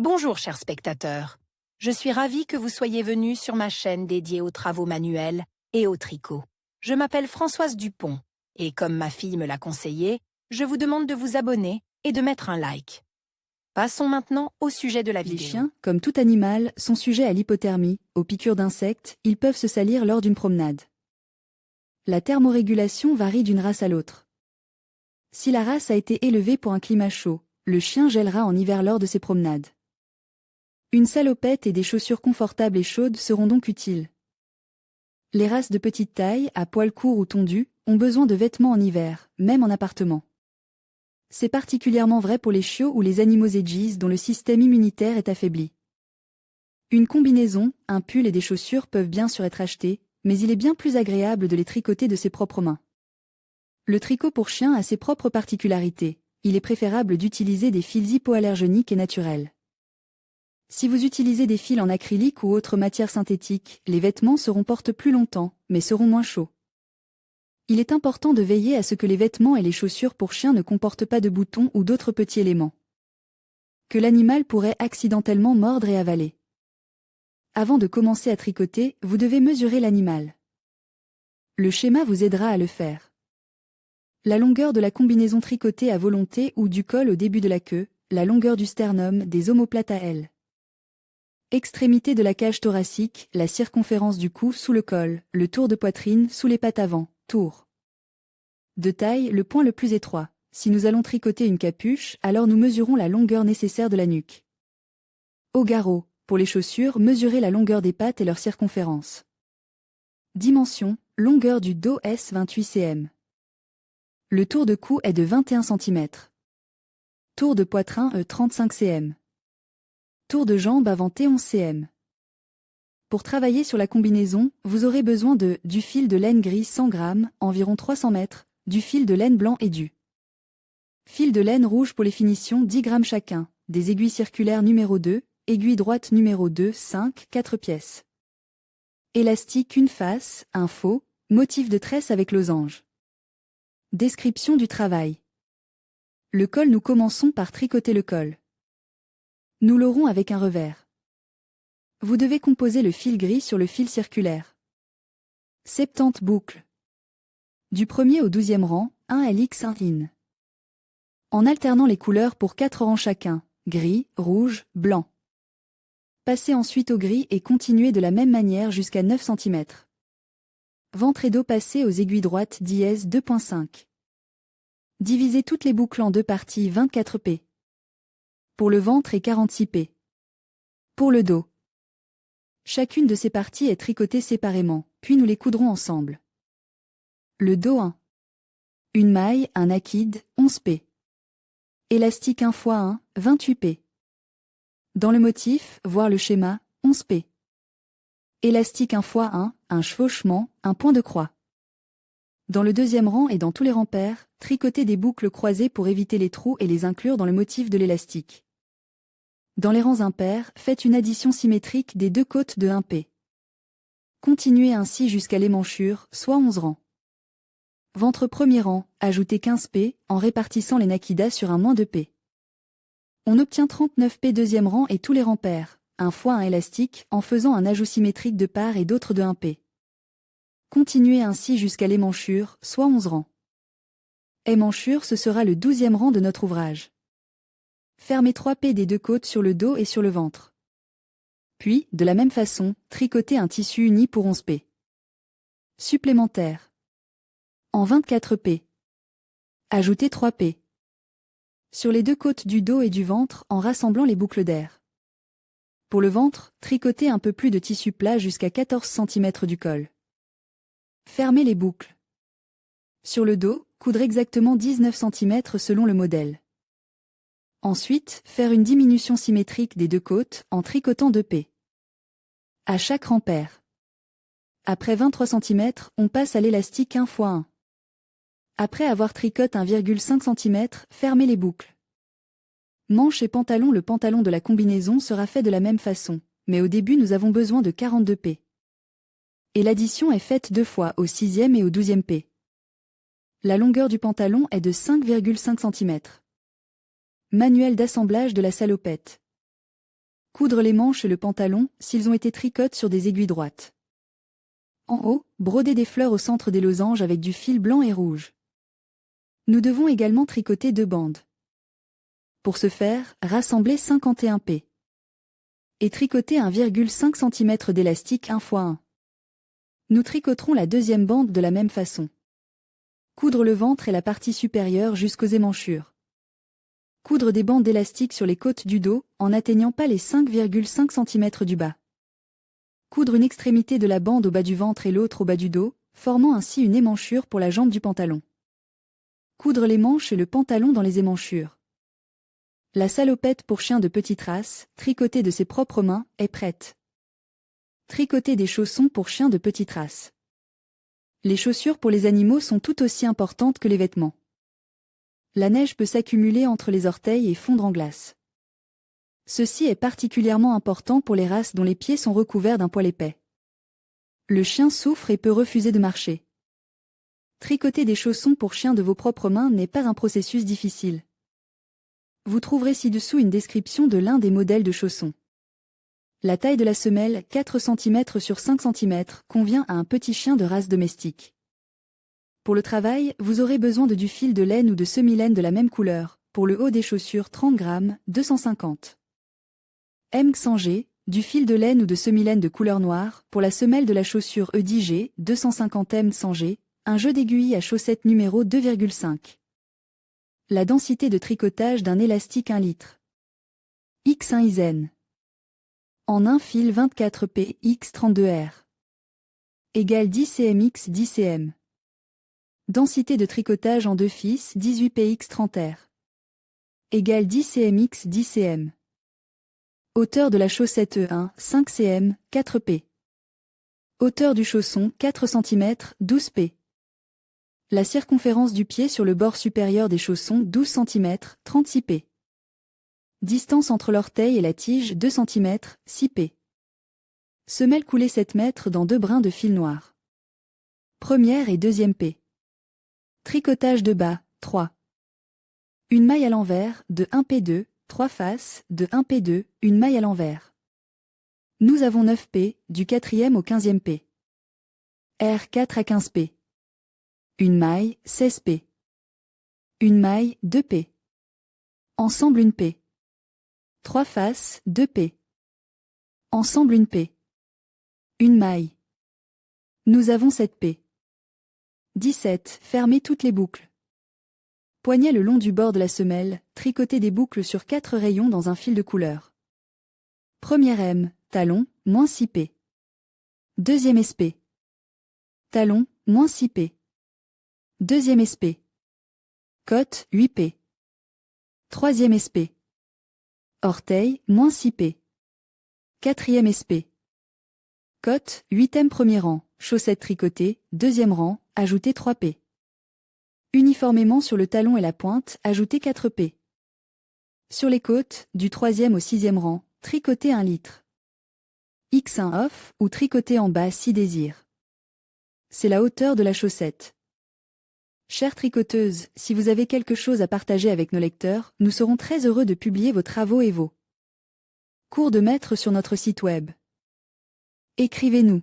Bonjour chers spectateurs, je suis ravie que vous soyez venus sur ma chaîne dédiée aux travaux manuels et au tricot. Je m'appelle Françoise Dupont et comme ma fille me l'a conseillé, je vous demande de vous abonner et de mettre un like. Passons maintenant au sujet de la Les vidéo. chiens, comme tout animal, sont sujets à l'hypothermie, aux piqûres d'insectes, ils peuvent se salir lors d'une promenade. La thermorégulation varie d'une race à l'autre. Si la race a été élevée pour un climat chaud, le chien gèlera en hiver lors de ses promenades. Une salopette et des chaussures confortables et chaudes seront donc utiles. Les races de petite taille, à poils courts ou tondus, ont besoin de vêtements en hiver, même en appartement. C'est particulièrement vrai pour les chiots ou les animaux edgies dont le système immunitaire est affaibli. Une combinaison, un pull et des chaussures peuvent bien sûr être achetés, mais il est bien plus agréable de les tricoter de ses propres mains. Le tricot pour chien a ses propres particularités. Il est préférable d'utiliser des fils hypoallergéniques et naturels. Si vous utilisez des fils en acrylique ou autre matière synthétique, les vêtements portent plus longtemps, mais seront moins chauds. Il est important de veiller à ce que les vêtements et les chaussures pour chien ne comportent pas de boutons ou d'autres petits éléments que l'animal pourrait accidentellement mordre et avaler. Avant de commencer à tricoter, vous devez mesurer l'animal. Le schéma vous aidera à le faire. La longueur de la combinaison tricotée à volonté ou du col au début de la queue, la longueur du sternum, des omoplates à ailes. Extrémité de la cage thoracique, la circonférence du cou sous le col, le tour de poitrine sous les pattes avant, tour. De taille, le point le plus étroit. Si nous allons tricoter une capuche, alors nous mesurons la longueur nécessaire de la nuque. Au garrot, pour les chaussures, mesurez la longueur des pattes et leur circonférence. Dimension, longueur du dos S 28 cm. Le tour de cou est de 21 cm. Tour de poitrain E 35 cm. Tour de jambe avant T 11 cm. Pour travailler sur la combinaison, vous aurez besoin du fil de laine gris 100 g, environ 300 mètres, du fil de laine blanc et du fil de laine rouge pour les finitions 10 g chacun, des aiguilles circulaires numéro 2, aiguille droite numéro 2, 5, 4 pièces. Élastique une face, un faux, motif de tresse avec losange. Description du travail. Le col, nous commençons par tricoter le col. Nous l'aurons avec un revers. Vous devez composer le fil gris sur le fil circulaire. 70 boucles. Du 1er au 12e rang, 1 LX 1 IN. En alternant les couleurs pour 4 rangs chacun, gris, rouge, blanc. Passez ensuite au gris et continuez de la même manière jusqu'à 9 cm. Ventre et dos passés aux aiguilles droites dièse 2.5. Divisez toutes les boucles en deux parties 24 p. Pour le ventre et 46 p. Pour le dos. Chacune de ces parties est tricotée séparément, puis nous les coudrons ensemble. Le dos 1. Une maille, un naked, 11 p. Élastique 1 x 1, 28 p. Dans le motif, voir le schéma, 11 p. Élastique 1 x 1, un chevauchement, un point de croix. Dans le deuxième rang et dans tous les rangs pairs, tricotez des boucles croisées pour éviter les trous et les inclure dans le motif de l'élastique. Dans les rangs impairs, faites une addition symétrique des deux côtes de 1 p. Continuez ainsi jusqu'à l'émanchure, soit 11 rangs. Ventre premier rang, ajoutez 15 p, en répartissant les nakidas sur un moins de p. On obtient 39 p deuxième rang et tous les rangs pairs, un fois un élastique, en faisant un ajout symétrique de part et d'autre de 1 p. Continuez ainsi jusqu'à l'émanchure, soit 11 rangs. Émanchure, ce sera le 12e rang de notre ouvrage. Fermez 3 p des deux côtes sur le dos et sur le ventre. Puis, de la même façon, tricotez un tissu uni pour 11 p. Supplémentaire. En 24 p. Ajoutez 3 p. Sur les deux côtes du dos et du ventre en rassemblant les boucles d'air. Pour le ventre, tricotez un peu plus de tissu plat jusqu'à 14 cm du col. Fermez les boucles. Sur le dos, coudre exactement 19 cm selon le modèle. Ensuite, faire une diminution symétrique des deux côtes en tricotant 2 p. À chaque rang pair. Après 23 cm, on passe à l'élastique 1 x 1. Après avoir tricoté 1,5 cm, fermez les boucles. Manche et pantalon. Le pantalon de la combinaison sera fait de la même façon, mais au début nous avons besoin de 42 p. Et l'addition est faite 2 fois au 6e et au 12e p. La longueur du pantalon est de 5,5 cm. Manuel d'assemblage de la salopette. Coudre les manches et le pantalon, s'ils ont été tricotés sur des aiguilles droites. En haut, broder des fleurs au centre des losanges avec du fil blanc et rouge. Nous devons également tricoter 2 bandes. Pour ce faire, rassemblez 51 p. Et tricoter 1,5 cm d'élastique 1 x 1. Nous tricoterons la deuxième bande de la même façon. Coudre le ventre et la partie supérieure jusqu'aux émanchures. Coudre des bandes d'élastique sur les côtes du dos, en n'atteignant pas les 5,5 cm du bas. Coudre une extrémité de la bande au bas du ventre et l'autre au bas du dos, formant ainsi une émanchure pour la jambe du pantalon. Coudre les manches et le pantalon dans les émanchures. La salopette pour chien de petite race, tricotée de ses propres mains, est prête. Tricoter des chaussons pour chien de petite race. Les chaussures pour les animaux sont tout aussi importantes que les vêtements. La neige peut s'accumuler entre les orteils et fondre en glace. Ceci est particulièrement important pour les races dont les pieds sont recouverts d'un poil épais. Le chien souffre et peut refuser de marcher. Tricoter des chaussons pour chien de vos propres mains n'est pas un processus difficile. Vous trouverez ci-dessous une description de l'un des modèles de chaussons. La taille de la semelle, 4 cm sur 5 cm, convient à un petit chien de race domestique. Pour le travail, vous aurez besoin de du fil de laine ou de semi-laine de la même couleur. Pour le haut des chaussures, 30 g, 250 m. Du fil de laine ou de semi-laine de couleur noire. Pour la semelle de la chaussure E10G, 250 m. Un jeu d'aiguilles à chaussettes numéro 2,5. La densité de tricotage d'un élastique 1 litre. X1 Isen. En un fil 24 p x 32 r. Égale 10 cm x 10 cm. Densité de tricotage en 2 fils 18 p x 30 r. Égale 10 cm x 10 cm. Hauteur de la chaussette E1, 5 cm, 4 p. Hauteur du chausson, 4 cm, 12 p. La circonférence du pied sur le bord supérieur des chaussons, 12 cm, 36 p. Distance entre l'orteil et la tige, 2 cm, 6 p. Semelle coulée 7 mètres dans 2 brins de fil noir. Première et deuxième p. Tricotage de bas, 3. Une maille à l'envers, de 1 p2, 3 faces, de 1 p2, une maille à l'envers. Nous avons 9 p, du 4e au 15e p. R4 à 15 p. Une maille, 16 p. Une maille, 2 p. Ensemble une p. 3 faces, 2 p. Ensemble une p. Une maille. Nous avons 7 p. 17. Fermez toutes les boucles. Poignet le long du bord de la semelle, tricotez des boucles sur 4 rayons dans un fil de couleur. Premier M, talon, moins 6 p. Deuxième SP. Talon, moins 6 p. Deuxième SP. Côte, 8 p. Troisième SP. Orteil, moins 6 p. Quatrième SP. Côte, 8e premier rang, chaussettes tricotées, deuxième rang, ajoutez 3 p. Uniformément sur le talon et la pointe, ajoutez 4 p. Sur les côtes, du 3e au 6e rang, tricotez 1 litre. X1 off, ou tricotez en bas si désir. C'est la hauteur de la chaussette. Chère tricoteuse, si vous avez quelque chose à partager avec nos lecteurs, nous serons très heureux de publier vos travaux et vos cours de maître sur notre site web. Écrivez-nous.